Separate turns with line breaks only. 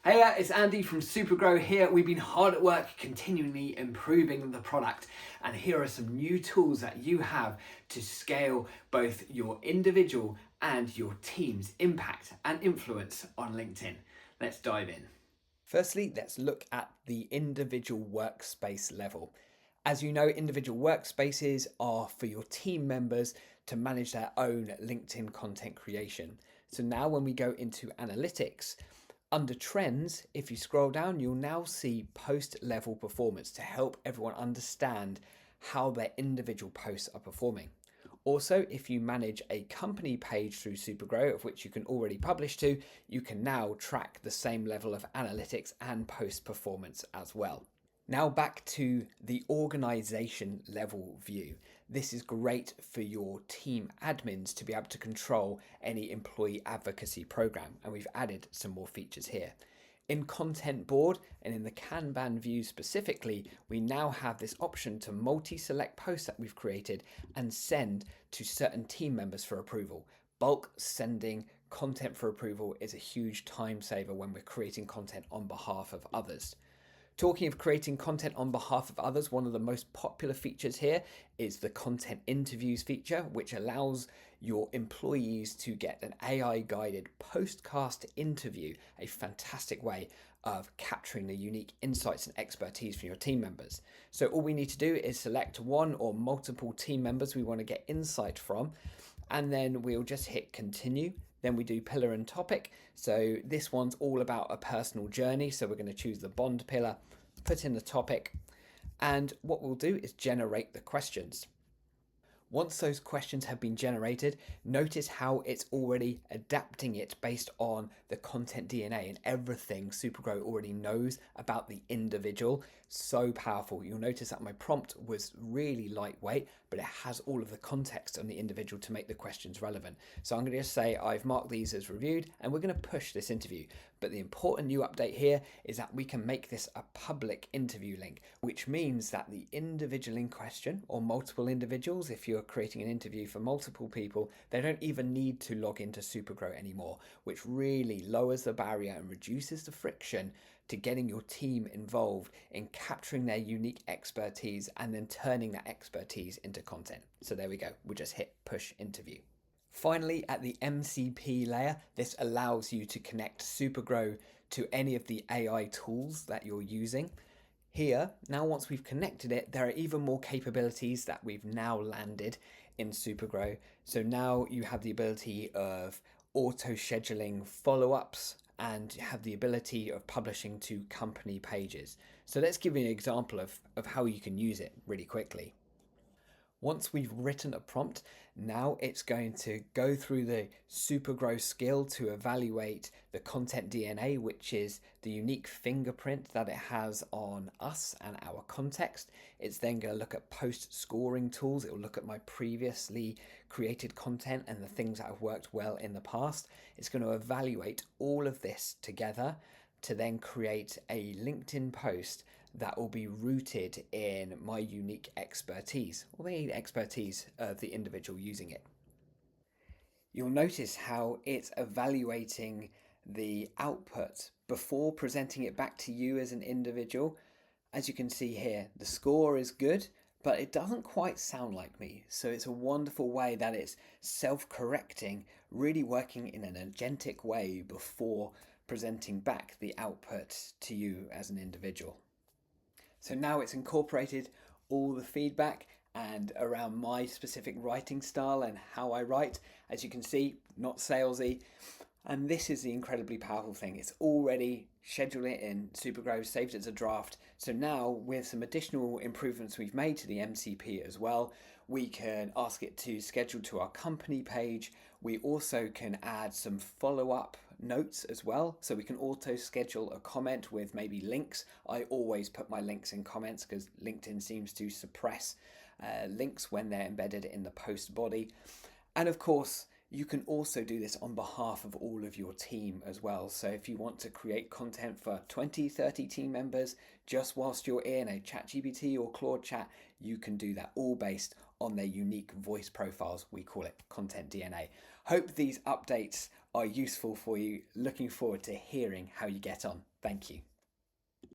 Hey, it's Andy from Supergrow here. We've been hard at work continually improving the product, and here are some new tools that you have to scale both your individual and your team's impact and influence on LinkedIn. Let's dive in.
Firstly, let's look at the individual workspace level. As you know, individual workspaces are for your team members to manage their own LinkedIn content creation. So now when we go into analytics, under trends, if you scroll down, you'll now see post level performance to help everyone understand how their individual posts are performing. Also, if you manage a company page through Supergrow, of which you can already publish to, you can now track the same level of analytics and post performance as well. Now back to the organization level view. This is great for your team admins to be able to control any employee advocacy program, and we've added some more features here. In Content Board and in the Kanban view specifically, we now have this option to multi-select posts that we've created and send to certain team members for approval. Bulk sending content for approval is a huge time saver when we're creating content on behalf of others. Talking of creating content on behalf of others, one of the most popular features here is the content interviews feature, which allows your employees to get an AI guided postcast interview, a fantastic way of capturing the unique insights and expertise from your team members. So all we need to do is select one or multiple team members we want to get insight from, and then we'll just hit continue. Then we do pillar and topic. So this one's all about a personal journey. So we're going to choose the bond pillar, put in the topic, and what we'll do is generate the questions. Once those questions have been generated, notice how it's already adapting it based on the content DNA and everything Supergrow already knows about the individual. So powerful. You'll notice that my prompt was really lightweight, but it has all of the context on the individual to make the questions relevant. So I'm going to just say I've marked these as reviewed, and we're going to push this interview. But the important new update here is that we can make this a public interview link, which means that the individual in question, or multiple individuals, if you're creating an interview for multiple people, they don't even need to log into Supergrow anymore, which really lowers the barrier and reduces the friction to getting your team involved in capturing their unique expertise and then turning that expertise into content. So there we go. We'll just hit push interview. Finally, at the MCP layer, this allows you to connect Supergrow to any of the AI tools that you're using. Here, now once we've connected it, there are even more capabilities that we've now landed in Supergrow. So now you have the ability of auto-scheduling follow-ups and have the ability of publishing to company pages. So let's give you an example of how you can use it really quickly. Once we've written a prompt, now it's going to go through the Supergrow skill to evaluate the content DNA, which is the unique fingerprint that it has on us and our context. It's then going to look at post scoring tools. It will look at my previously created content and the things that have worked well in the past. It's going to evaluate all of this together to then create a LinkedIn post that will be rooted in my unique expertise, or the expertise of the individual using it. You'll notice how it's evaluating the output before presenting it back to you as an individual. As you can see here, the score is good, but it doesn't quite sound like me. So it's a wonderful way that it's self-correcting, really working in an agentic way before presenting back the output to you as an individual. So now it's incorporated all the feedback and around my specific writing style and how I write. As you can see, not salesy. And this is the incredibly powerful thing. It's already scheduled it in Supergrow, saved it as a draft. So now with some additional improvements we've made to the MCP as well, we can ask it to schedule to our company page. We also can add some follow-up notes as well. So we can auto schedule a comment with maybe links. I always put my links in comments because LinkedIn seems to suppress links when they're embedded in the post body. And of course, you can also do this on behalf of all of your team as well. So if you want to create content for 20, 30 team members, just whilst you're in a ChatGPT or Claude chat, you can do that, all based on their unique voice profiles. We call it content DNA. Hope these updates are useful for you. Looking forward to hearing how you get on. Thank you.